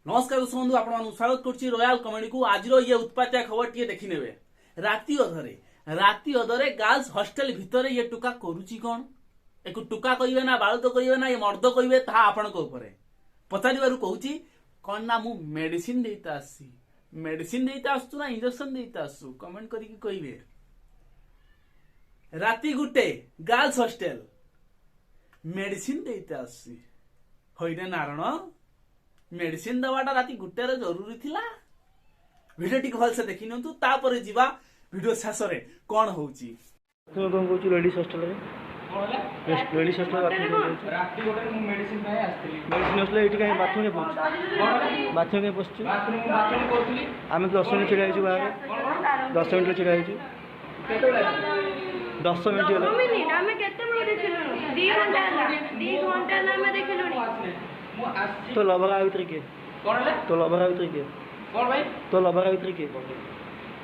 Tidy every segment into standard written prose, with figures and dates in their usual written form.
नमस्कार दर्शक बंधु आपन स्वागत करछि रॉयल कमेडी को। आज ये उत्पात्या खबर टी देखि नेबे। राती अधरे गर्ल्स हॉस्टल भितर ये टुका करूची कोन? एक टुका कहिबे ना बाळु तो कहिबे ना ये मर्द कहिबे ता आपन को ऊपर पचारिबारु कहूची कोन ना मु मेडिसिन देता आसी, मेडिसिन देता आसु ना इंजेक्शन देता आसु कमेंट करी कि कहिबे। राती गुटे गर्ल्स हॉस्टल मेडिसिन देता आसी होइना नारण मेडिसिन दवाटा राती गुटे रे जरूरी थिला। वीडियो टिक भल से देखि नंतु तापरे जीवा वीडियो शेष रे कोन होउची। तो कोन कहूची लेडीज हॉस्टल रे कोन लेडीज हॉस्टल राती गोटे मु मेडिसिन भाई आस्थिली मेडिसिन हॉस्टल एठी काई बाथरूम रे पहुंच बाथरूम के पहुंच बाथरूम करथली आमे 10 मिनिट छिड़ा आइछु बाहर 10 मिनिट छिड़ा आइछु 10 मिनिट होला मिनिट आमे केते मिनिट देखिलु 2 घंटा ना मैं देखिलुनी तो लबर आउतरी के कोन ले तो लबर आउतरी के कोन भाई तो लबर आउतरी के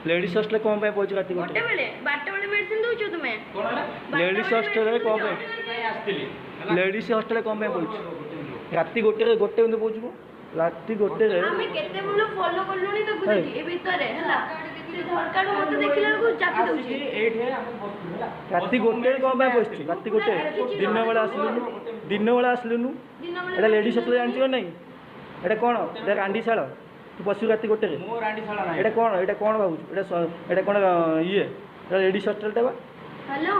लेडीज हॉस्टल कोन पे पहुंच राती गोटे बेले मेडिसिन दोछु तुमे कोन ले लेडीज हॉस्टल रे कोन पे भाई आस्थिली लेडीज हॉस्टल कोन पे पहुंच राती गोटे बंदे पहुंचबो राती गोटे रे आमे केते बोलो फॉलो करलुनी तो बुझी ए भीतर हला से झरका रो मते देखिला को चापी दोछि एठे हम बसलु राती गोटे कोन पे पहुंच राती गोटे दिन बेला आसलुनु एटा लेडीज हॉस्टल जानछि नै एटा कोन एटा कांडी शाला तू पशु राती गोटे रे मो रांडी छाला ना एटा कोन भाबु एटा कोन ये एटा लेडीज हॉस्टल टा बा हेलो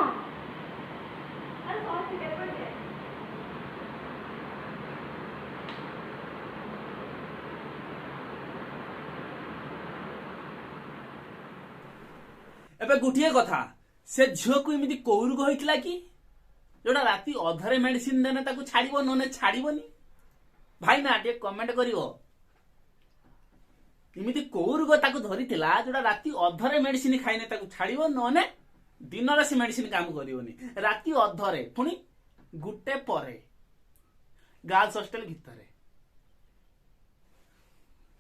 एबे गुटिए कथा से झियो को इमिति कोउरु होइतला कि जोडा राती अधरे मेडिसिन देने ताकू छाड़िबो नने छाड़िबोनी भाई ना टे कमेंट करिवो। इमिति कोउरु ताकू धरितिला जोडा राती अधरे मेडिसिन खाइने ताकू छाड़िबो नने दिन रे से मेडिसिन काम करिवोनी। राती अधरे पुनी गुटे परे गर्ल्स हॉस्टल भितरे